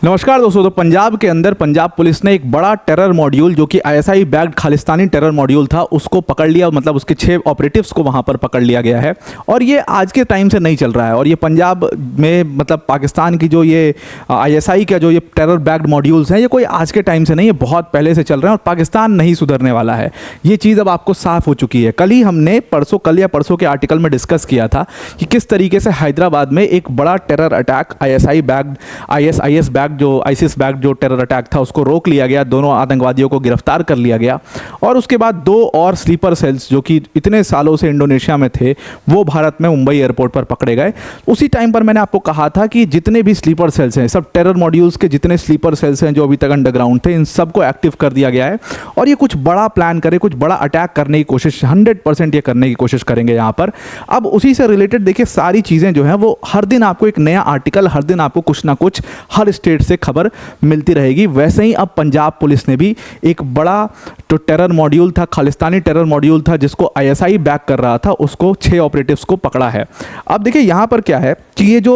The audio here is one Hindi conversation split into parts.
नमस्कार दोस्तों। तो पंजाब के अंदर पंजाब पुलिस ने एक बड़ा टेरर मॉड्यूल जो कि ISI bagged Khalistani terror module था उसको पकड़ लिया। मतलब उसके 6 ऑपरेटिव्स को वहां पर पकड़ लिया गया है और ये आज के टाइम से नहीं चल रहा है। और ये पंजाब में मतलब पाकिस्तान की जो ये आईएसआई का जो ये टेरर बैग्ड मॉड्यूल्स हैं ये कोई आज के टाइम से नहीं है, बहुत पहले से चल रहे हैं और पाकिस्तान नहीं सुधरने वाला है। ये चीज़ अब आपको साफ हो चुकी है। कल ही हमने कल या परसों के आर्टिकल में डिस्कस किया था कि किस तरीके से हैदराबाद में एक बड़ा टेरर अटैक आईएसआईएस बैग्ड जो आईसिस बैक जो टेरर अटैक था उसको रोक लिया गया, दोनों आतंकवादियों को गिरफ्तार कर लिया गया और उसके बाद 2 और स्लीपर सेल्स जो कि इतने सालों से इंडोनेशिया में थे वो भारत में मुंबई एयरपोर्ट पर पकड़े गए। उसी टाइम पर मैंने आपको कहा था कि जितने भी स्लीपर सेल्स हैं, सब टेरर मॉड्यूल्स के जितने स्लीपर सेल्स हैं जो अभी तक अंडरग्राउंड थे, इन सबको एक्टिव कर दिया गया है और ये कुछ बड़ा प्लान करे, कुछ बड़ा अटैक करने की कोशिश 100% ये करने की कोशिश करेंगे यहाँ पर। अब उसी से रिलेटेड देखिए सारी चीज़ें जो हैं वो हर दिन आपको एक नया आर्टिकल, हर दिन आपको कुछ ना कुछ हर स्टेट से खबर मिलती रहेगी। वैसे ही अब पंजाब पुलिस ने भी एक बड़ा जो टेरर मॉड्यूल था, खालिस्तानी टेरर मॉड्यूल था जिसको आईएसआई बैक कर रहा था, उसको 6 ऑपरेटिव्स को पकड़ा है। अब देखिए यहाँ पर क्या है कि ये जो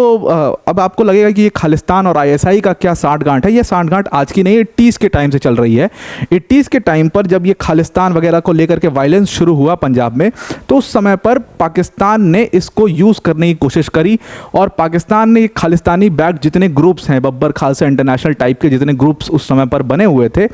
अब आपको लगेगा कि ये खालिस्तान और आईएसआई का क्या साठगांठ है। ये साठगांठ आज की नहीं, 80s के टाइम से चल रही है। 80s के टाइम पर जब ये खालिस्तान वगैरह को लेकर के वायलेंस शुरू हुआ पंजाब में, तो उस समय पर पाकिस्तान ने इसको यूज़ करने की कोशिश करी और पाकिस्तान ने खालिस्तानी बैक जितने ग्रुप्स हैं, बब्बर खालसा इंटरनेशनल टाइप के जितने ग्रुप्स उस समय पर बने हुए थे,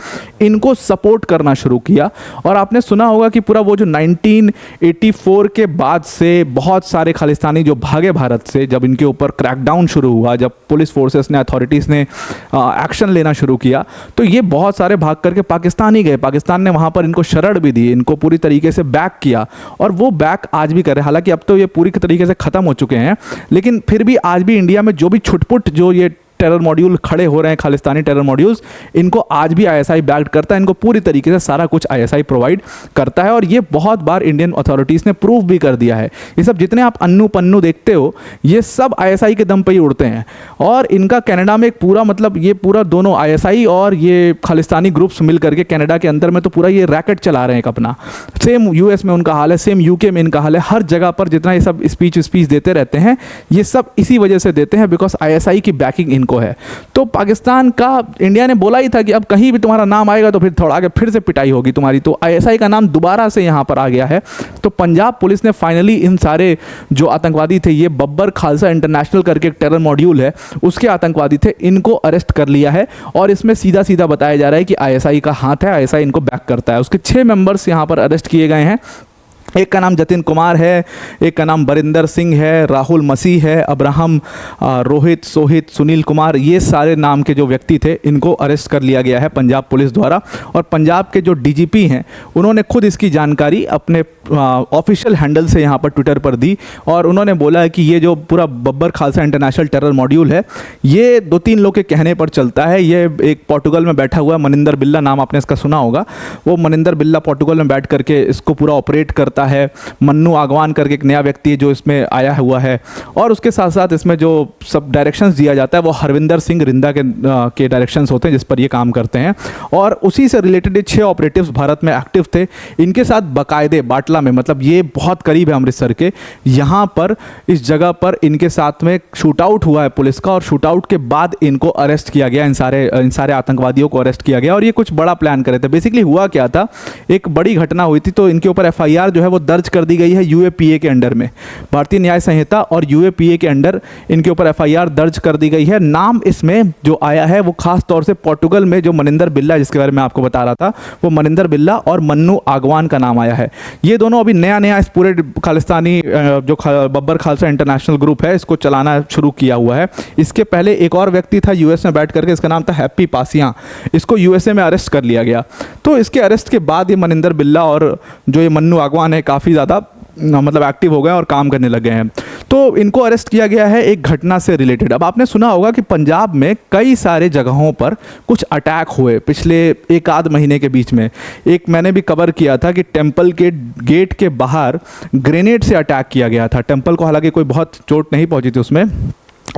इनको सपोर्ट करना शुरू किया। और आपने सुना होगा कि पूरा वो जो 1984 के बाद से बहुत सारे खालिस्तानी जो भागे भारत से, जब इनके ऊपर क्रैकडाउन शुरू हुआ, जब पुलिस फोर्सेस ने, अथॉरिटीज़ ने एक्शन लेना शुरू किया, तो ये बहुत सारे भाग करके पाकिस्तान ही गए। पाकिस्तान ने वहाँ पर इनको शरण भी दी, इनको पूरी तरीके से बैक किया और वो बैक आज भी कर रहे हैं। हालांकि अब तो ये पूरी तरीके से ख़त्म हो चुके हैं, लेकिन फिर भी आज भी इंडिया में जो भी छुटपुट जो ये टेरर मॉड्यूल खड़े हो रहे हैं, खालिस्तानी टेरर मॉड्यूल्स, इनको आज भी आईएसआई बैक्ड करता है। इनको पूरी तरीके से सारा कुछ आईएसआई प्रोवाइड करता है और ये बहुत बार इंडियन अथॉरिटीज़ ने प्रूव भी कर दिया है। ये सब जितने आप अन्नू पन्नू देखते हो, ये सब आईएसआई के दम पे ही उड़ते हैं। और इनका कनाडा में एक पूरा मतलब ये पूरा दोनों आईएसआई और ये खालिस्तानी ग्रुप्स मिल करके कनाडा के अंदर में तो पूरा ये रैकेट चला रहे हैं अपना। सेम यूएस में उनका हाल है, सेम यूके में इनका हाल है। हर जगह पर जितना ये सब स्पीच देते रहते हैं, ये सब इसी वजह से देते हैं बिकॉज आईएसआई की बैकिंग इनको है। तो पाकिस्तान का, इंडिया ने बोला ही था कि अब कहीं भी तुम्हारा नाम आएगा तो फिर थोड़ा आगे फिर से पिटाई होगी तुम्हारी। तो आईएसआई का नाम दोबारा से यहाँ पर आ गया है। तो पंजाब पुलिस ने फाइनली इन सारे जो आतंकवादी थे, ये बब्बर खालसा इंटरनेशनल करके एक टेरर मॉड्यूल है, उसके आतंकवादी थे, इनको अरेस्ट कर लिया है और इसमें सीधा सीधा बताया जा रहा है कि आईएसआई का हाथ है, आईएसआई इनको बैक करता है। उसके 6 मेंबर्स यहाँ पर अरेस्ट किए गए हैं। एक का नाम जतिन कुमार है, एक का नाम बरिंदर सिंह है, राहुल मसीह है, अब्राहम, रोहित, सोहित, सुनील कुमार, ये सारे नाम के जो व्यक्ति थे इनको अरेस्ट कर लिया गया है पंजाब पुलिस द्वारा। और पंजाब के जो डीजीपी हैं उन्होंने खुद इसकी जानकारी अपने ऑफिशियल हैंडल से यहाँ पर ट्विटर पर दी और उन्होंने बोला है कि ये जो पूरा Babbar Khalsa international terror module है ये 2-3 लोग के कहने पर चलता है। ये एक पोर्टुगल में बैठा हुआ है, मनिंदर बिल्ला नाम आपने इसका सुना होगा। वो मनिंदर बिल्ला पोर्टुगल में बैठ करके इसको पूरा ऑपरेट करता है। मन्नू आगवान करके एक नया व्यक्ति है जो इसमें आया हुआ है और उसके साथ साथ इसमें जो सब डायरेक्शंस दिया जाता है वो हरविंदर सिंह रिंदा के डायरेक्शंस होते हैं जिस पर ये काम करते हैं। और उसी से रिलेटेड 6 ऑपरेटिव्स भारत में एक्टिव थे। इनके साथ बाकायदे बाटला में, मतलब ये बहुत करीब है अमृतसर के, यहाँ पर इस जगह पर इनके साथ में शूट आउट हुआ है पुलिस का और शूट आउट के बाद इनको अरेस्ट किया गया। इन सारे आतंकवादियों को अरेस्ट किया गया और ये कुछ बड़ा प्लान करे थे। बेसिकली हुआ क्या था, एक बड़ी घटना हुई थी तो इनके ऊपर एफआईआर जो है वो दर्ज कर दी गई है यूएपीए के अंडर में, भारतीय न्याय संहिता और यूएपीए के अंडर इनके ऊपर एफआईआर दर्ज कर दी गई है। नाम इसमें जो आया है वो खास तौर से पोर्टुगल में जो मनिंदर बिल्ला, जिसके बारे में आपको बता रहा था, वो मनिंदर बिल्ला और मन्नू आगवान का नाम आया है। ये दोनों अभी नया इस पूरे खालिस्तानी जो बब्बर खालसा इंटरनेशनल ग्रुप है इसको चलाना शुरू किया हुआ है। इसके पहले एक और व्यक्ति था यूएस में बैठ करके, इसका नाम था हैप्पी पासियां, इसको यूएसए में अरेस्ट कर लिया गया। तो इसके अरेस्ट के बाद ये मनिंदर बिल्ला और जो ये मन्नू आगवान है काफ़ी ज़्यादा मतलब एक्टिव हो गए और काम करने लगे हैं। तो इनको अरेस्ट किया गया है एक घटना से रिलेटेड। अब आपने सुना होगा कि पंजाब में कई सारे जगहों पर कुछ अटैक हुए पिछले 1-आध महीने के बीच में। एक मैंने भी कवर किया था कि टेंपल के गेट के बाहर ग्रेनेड से अटैक किया गया था। टेंपल को हालांकि कोई बहुत चोट नहीं पहुंची थी उसमें,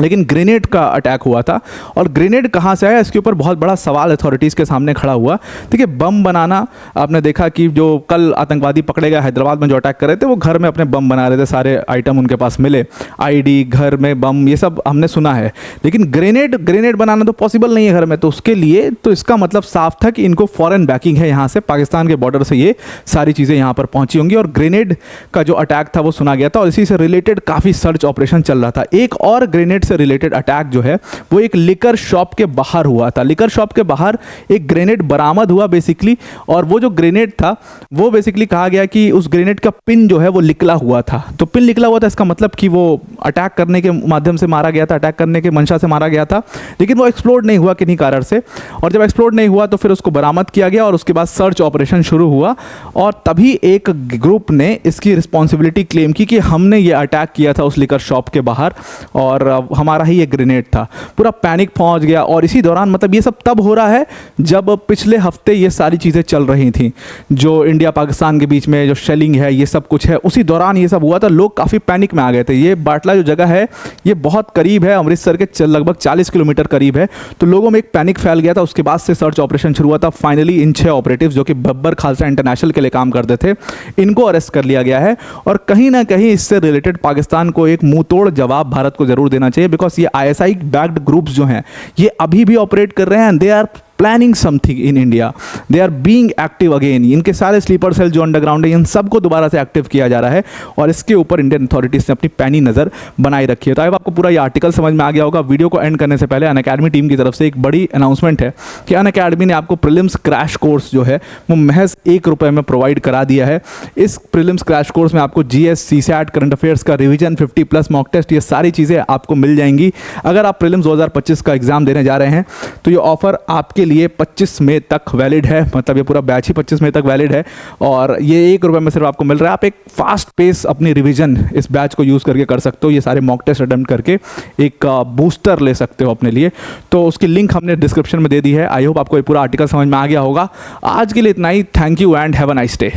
लेकिन ग्रेनेड का अटैक हुआ था। और ग्रेनेड कहाँ से आया, इसके ऊपर बहुत बड़ा सवाल अथॉरिटीज़ के सामने खड़ा हुआ। देखिए, बम बनाना, आपने देखा कि जो कल आतंकवादी पकड़े गए हैदराबाद में जो अटैक कर रहे थे, वो घर में अपने बम बना रहे थे, सारे आइटम उनके पास मिले, आईडी, घर में बम, ये सब हमने सुना है। लेकिन ग्रेनेड बनाना तो पॉसिबल नहीं है घर में, तो उसके लिए तो इसका मतलब साफ था कि इनको फॉरेन बैकिंग है, यहाँ से पाकिस्तान के बॉर्डर से ये सारी चीज़ें यहाँ पर पहुँची होंगी। और ग्रेनेड का जो अटैक था वो सुना गया था, और इसी से रिलेटेड काफ़ी सर्च ऑपरेशन चल रहा था। एक और ग्रेनेड से रिलेटेड अटैक जो है वो एक लिकर शॉप के बाहर हुआ था। लिकर शॉप के बाहर एक ग्रेनेड बरामद हुआ बेसिकली, और वो जो ग्रेनेड था वो बेसिकली कहा गया कि उस ग्रेनेड का पिन जो है वो निकला हुआ था। तो पिन निकला हुआ था, इसका मतलब कि वो अटैक करने के माध्यम से मारा गया था, अटैक करने के मंशा से मारा गया था, लेकिन वो एक्सप्लोड नहीं हुआ किन्हीं कारण से। और जब एक्सप्लोड नहीं हुआ तो फिर उसको बरामद किया गया, और उसके बाद सर्च ऑपरेशन शुरू हुआ, और तभी एक ग्रुप ने इसकी रिस्पॉन्सिबिलिटी क्लेम की कि हमने ये अटैक किया था उस लिकर शॉप के बाहर, और हमारा ही ये ग्रेनेड था। पूरा पैनिक पहुंच गया। और इसी दौरान, मतलब ये सब तब हो रहा है जब पिछले हफ्ते ये सारी चीज़ें चल रही थी, जो इंडिया पाकिस्तान के बीच में जो शेलिंग है, ये सब कुछ है, उसी दौरान ये सब हुआ था। लोग काफ़ी पैनिक में आ गए थे। ये बाटला जो जगह है ये बहुत करीब है, अमृतसर के लगभग 40 किलोमीटर करीब है, तो लोगों में एक पैनिक फैल गया था। उसके बाद से सर्च ऑपरेशन शुरू हुआ था। फाइनली इन 6 ऑपरेटिव्स जो कि बब्बर खालसा इंटरनेशनल के लिए काम करते थे, इनको अरेस्ट कर लिया गया है। और कहीं ना कहीं इससे रिलेटेड पाकिस्तान को एक मुंह तोड़ जवाब भारत को जरूर देना चाहिए, बिकॉज ये ISI बैक्ड ग्रुप्स जो हैं ये अभी भी ऑपरेट कर रहे हैं, they are planning something in India, they are being active again. इनके सारे स्लीपर सेल जो अंडरग्राउंड है, इन सबको दोबारा से एक्टिव किया जा रहा है, और इसके ऊपर इंडियन अथॉरिटीज़ ने अपनी पैनी नज़र बनाई रखी है। तो अब आपको पूरा ये आर्टिकल समझ में आ गया होगा। वीडियो को एंड करने से पहले अनअकैडमी टीम की तरफ से एक बड़ी अनाउंसमेंट है कि अनअकैडमी ने आपको प्रीलिम्स क्रैश कोर्स जो है वो महज ₹1 में प्रोवाइड करा दिया है। इस प्रीलिम्स क्रैश कोर्स में आपको GS, CSAT, करंट अफेयर्स का रिवीजन, 50+ मॉक टेस्ट, ये सारी चीज़ें आपको मिल जाएंगी। अगर आप प्रीलिम्स 2025 का एग्जाम देने जा रहे हैं तो ये ऑफर आपके लिए 25 मई तक वैलिड है, मतलब ये पूरा बैच ही 25 मई तक वैलिड है, और ये ₹1 में सिर्फ आपको मिल रहा है। आप एक फास्ट पेस अपनी रिवीजन इस बैच को यूज़ करके कर सकते हो। ये सारे मॉक टेस्ट अटेम्प्ट करके एक बूस्टर ले सकते हो अपने लिए, तो उसकी लिंक हमने डिस्क्रिप्शन में दे दी है। आई होप आपको ये पूरा आर्टिकल समझ में आ गया होगा। आज के लिए इतना ही। Thank you and have a nice day.